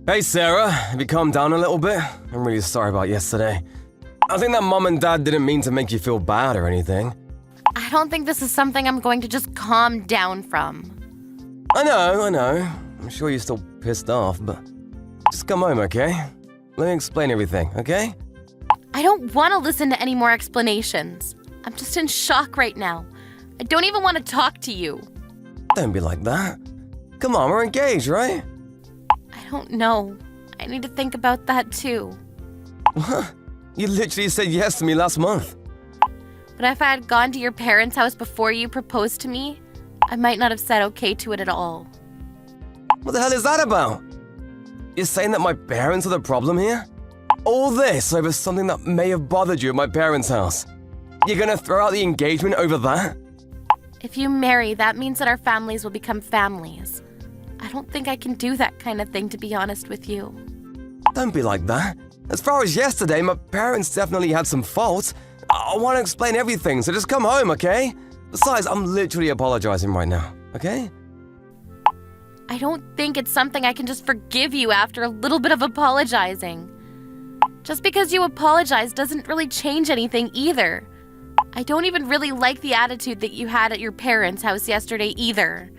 Hey Sarah, have you calmed down a little bit? I'm really sorry about yesterday. I think that Mom and Dad didn't mean to make you feel bad or anything. I don't think this is something I'm going to just calm down from. I know. I'm sure you're still pissed off, but just come home, okay? Let me explain everything, okay? I don't want to listen to any more explanations. I'm just in shock right now. I don't even want to talk to you. Don't be like that. Come on, we're engaged, right? I don't know. I need to think about that too. What? You literally said yes to me last month. But if I had gone to your parents' house before you proposed to me, I might not have said okay to it at all. What the hell is that about? You're saying that my parents are the problem here? All this over something that may have bothered you at my parents' house. You're gonna throw out the engagement over that? If you marry, that means that our families will become families. I don't think I can do that kind of thing, to be honest with you. Don't be like that. As far as yesterday, my parents definitely had some faults. I want to explain everything, so just come home, okay? Besides, I'm literally apologizing right now, okay? I don't think it's something I can just forgive you after a little bit of apologizing. Just because you apologize doesn't really change anything either. I don't even really like the attitude that you had at your parents' house yesterday either.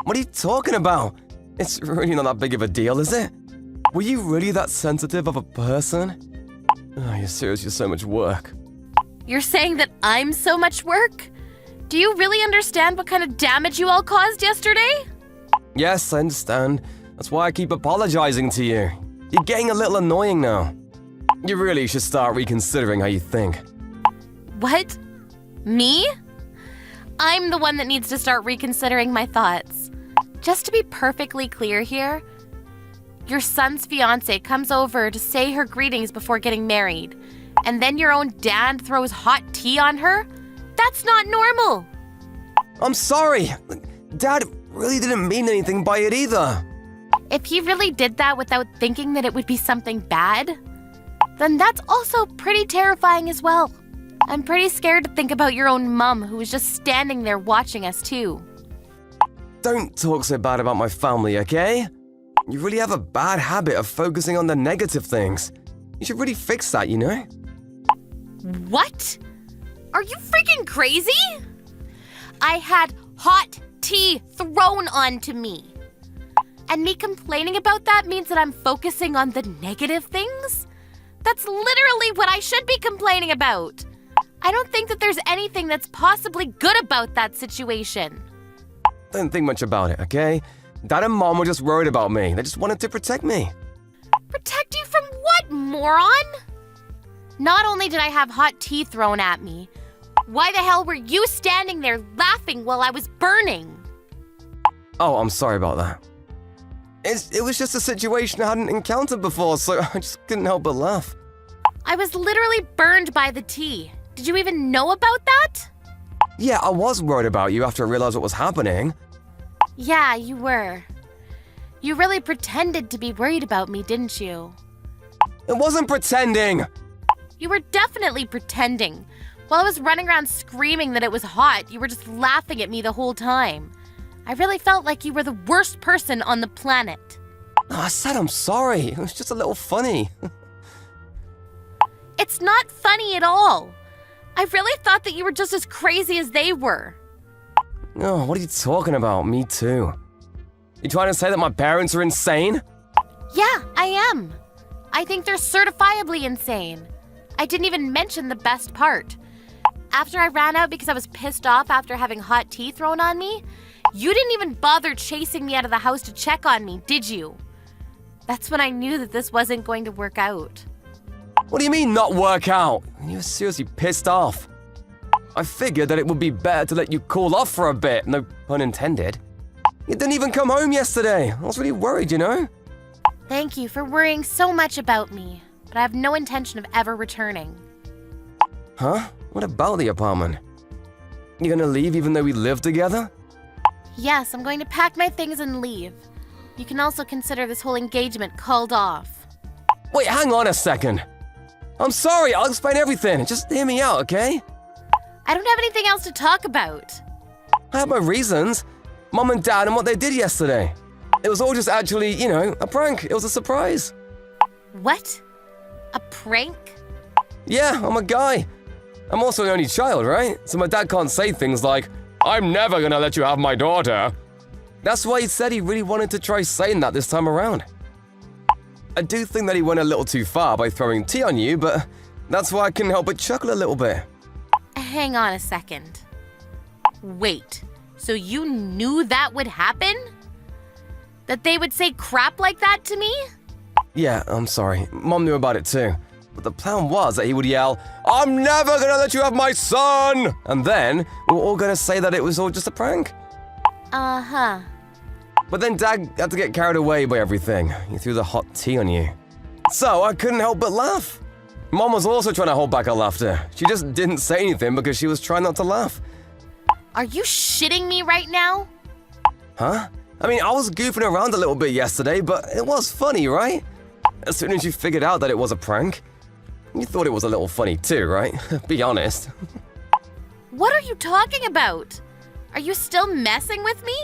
What are you talking about? It's really not that big of a deal, is it? Were you really that sensitive of a person? Oh, you're seriously so much work. You're saying that I'm so much work? Do you really understand what kind of damage you all caused yesterday? Yes, I understand. That's why I keep apologizing to you. You're getting a little annoying now. You really should start reconsidering how you think. What? Me? I'm the one that needs to start reconsidering my thoughts. Just to be perfectly clear here, your son's fiancé comes over to say her greetings before getting married, and then your own dad throws hot tea on her? That's not normal! I'm sorry. Dad really didn't mean anything by it either. If he really did that without thinking that it would be something bad, then that's also pretty terrifying as well. I'm pretty scared to think about your own mum who was just standing there watching us too. Don't talk so bad about my family, okay? You really have a bad habit of focusing on the negative things. You should really fix that, you know? What? Are you freaking crazy? I had hot tea thrown onto me. And me complaining about that means that I'm focusing on the negative things? That's literally what I should be complaining about. I don't think that there's anything that's possibly good about that situation. Don't think much about it, okay? Dad and Mom were just worried about me. They just wanted to protect me. Protect you from what, moron? Not only did I have hot tea thrown at me, why the hell were you standing there laughing while I was burning? Oh, I'm sorry about that. It was just a situation I hadn't encountered before, so I just couldn't help but laugh. I was literally burned by the tea. Did you even know about that? Yeah, I was worried about you after I realized what was happening. Yeah, you were. You really pretended to be worried about me, didn't you? It wasn't pretending! You were definitely pretending. While I was running around screaming that it was hot, you were just laughing at me the whole time. I really felt like you were the worst person on the planet. I said I'm sorry. It was just a little funny. It's not funny at all. I really thought that you were just as crazy as they were. Oh, what are you talking about? Me too. You trying to say that my parents are insane? Yeah, I am. I think they're certifiably insane. I didn't even mention the best part. After I ran out because I was pissed off after having hot tea thrown on me, you didn't even bother chasing me out of the house to check on me, did you? That's when I knew that this wasn't going to work out. What do you mean not work out? You were seriously pissed off. I figured that it would be better to let you cool off for a bit, no pun intended. You didn't even come home yesterday. I was really worried, you know? Thank you for worrying so much about me, but I have no intention of ever returning. Huh? What about the apartment? You gonna leave even though we live together? Yes, I'm going to pack my things and leave. You can also consider this whole engagement called off. Wait, hang on a second. I'm sorry, I'll explain everything. Just hear me out, okay? I don't have anything else to talk about. I have my reasons. Mom and Dad and what they did yesterday. It was all just actually, a prank. It was a surprise. What? A prank? Yeah, I'm a guy. I'm also an only child, right? So my dad can't say things like, "I'm never gonna let you have my daughter." That's why he said he really wanted to try saying that this time around. I do think that he went a little too far by throwing tea on you, but that's why I couldn't help but chuckle a little bit. Hang on a second. Wait, so you knew that would happen? That they would say crap like that to me? Yeah, I'm sorry. Mom knew about it too. But the plan was that he would yell, "I'm never gonna let you have my son!" And then we were all gonna say that it was all just a prank. Uh-huh. But then Dad had to get carried away by everything. He threw the hot tea on you. So I couldn't help but laugh. Mom was also trying to hold back her laughter. She just didn't say anything because she was trying not to laugh. Are you shitting me right now? Huh? I mean, I was goofing around a little bit yesterday, but it was funny, right? As soon as you figured out that it was a prank, you thought it was a little funny too, right? Be honest. What are you talking about? Are you still messing with me?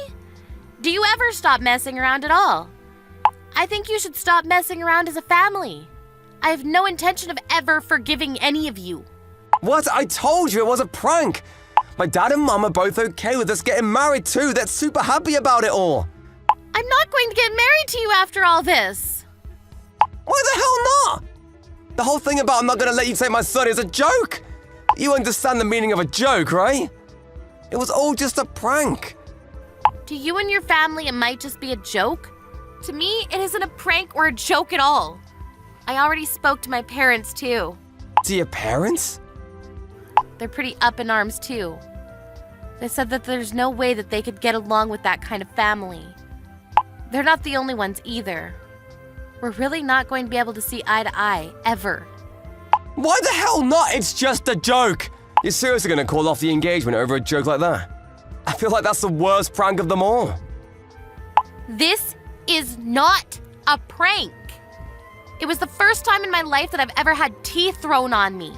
Do you ever stop messing around at all? I think you should stop messing around as a family. I have no intention of ever forgiving any of you. What? I told you it was a prank! My dad and mom are both okay with us getting married too. They're super happy about it all. I'm not going to get married to you after all this. Why the hell not? The whole thing about "I'm not gonna let you take my son" is a joke. You understand the meaning of a joke, right? It was all just a prank. To you and your family, it might just be a joke. To me, it isn't a prank or a joke at all. I already spoke to my parents too. To your parents? They're pretty up in arms too. They said that there's no way that they could get along with that kind of family. They're not the only ones either. We're really not going to be able to see eye to eye, ever. Why the hell not? It's just a joke. You're seriously gonna call off the engagement over a joke like that? I feel like that's the worst prank of them all. This is not a prank. It was the first time in my life that I've ever had tea thrown on me.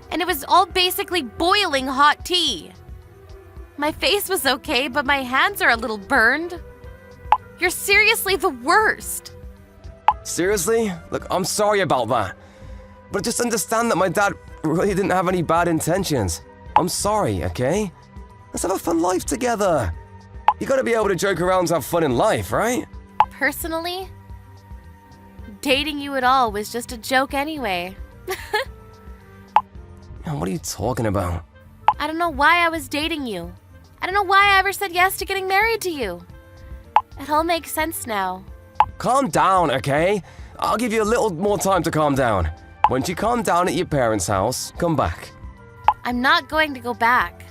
And it was all basically boiling hot tea. My face was okay, but my hands are a little burned. You're seriously the worst. Seriously? Look, I'm sorry about that. But just understand that my dad really didn't have any bad intentions. I'm sorry, okay? Let's have a fun life together. You gotta be able to joke around to have fun in life, right? Personally, dating you at all was just a joke anyway. What are you talking about? I don't know why I was dating you. I don't know why I ever said yes to getting married to you. It all makes sense now. Calm down, okay? I'll give you a little more time to calm down. Once you calm down at your parents' house, come back. I'm not going to go back,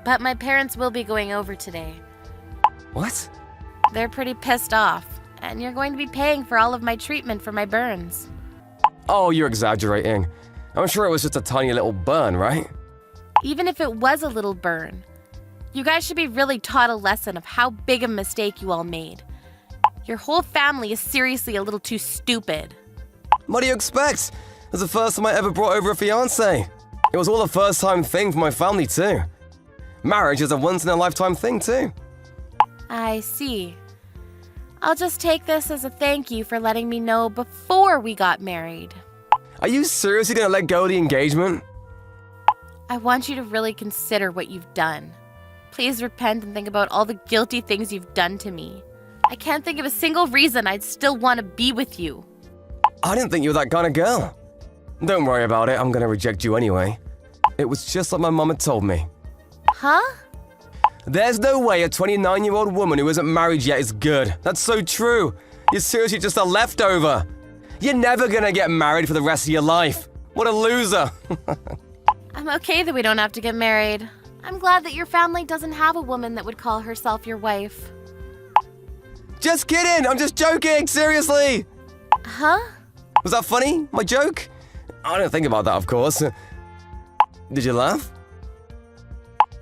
but my parents will be going over today. What? They're pretty pissed off, and you're going to be paying for all of my treatment for my burns. Oh, you're exaggerating. I'm sure it was just a tiny little burn, right? Even if it was a little burn, you guys should be really taught a lesson of how big a mistake you all made. Your whole family is seriously a little too stupid. What do you expect? It was the first time I ever brought over a fiancé. It was all a first-time thing for my family too. Marriage is a once-in-a-lifetime thing too. I see. I'll just take this as a thank you for letting me know before we got married. Are you seriously gonna let go of the engagement? I want you to really consider what you've done. Please repent and think about all the guilty things you've done to me. I can't think of a single reason I'd still want to be with you. I didn't think you were that kind of girl. Don't worry about it, I'm gonna reject you anyway. It was just like my mom had told me. Huh? There's no way a 29-year-old woman who isn't married yet is good. That's so true. You're seriously just a leftover. You're never gonna get married for the rest of your life. What a loser. I'm okay that we don't have to get married. I'm glad that your family doesn't have a woman that would call herself your wife. Just kidding, I'm just joking, seriously. Huh? Was that funny, my joke? I didn't think about that, of course. Did you laugh?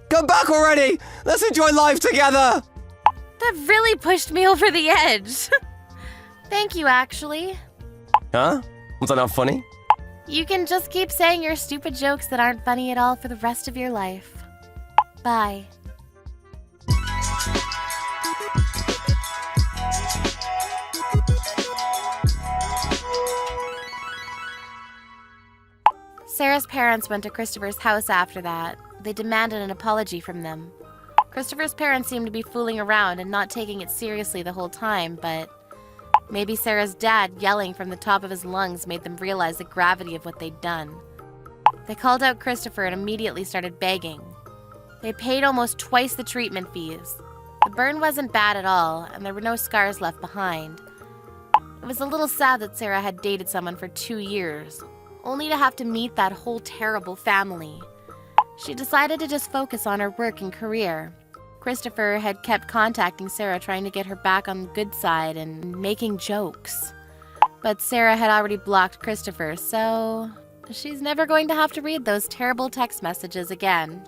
Come back already! Let's enjoy life together! That really pushed me over the edge. Thank you, actually. Huh? Was that not funny? You can just keep saying your stupid jokes that aren't funny at all for the rest of your life. Bye. Sarah's parents went to Christopher's house after that. They demanded an apology from them. Christopher's parents seemed to be fooling around and not taking it seriously the whole time, but maybe Sarah's dad yelling from the top of his lungs made them realize the gravity of what they'd done. They called out Christopher and immediately started begging. They paid almost twice the treatment fees. The burn wasn't bad at all, and there were no scars left behind. It was a little sad that Sarah had dated someone for 2 years, only to have to meet that whole terrible family. She decided to just focus on her work and career. Christopher had kept contacting Sarah trying to get her back on the good side and making jokes. But Sarah had already blocked Christopher, so she's never going to have to read those terrible text messages again.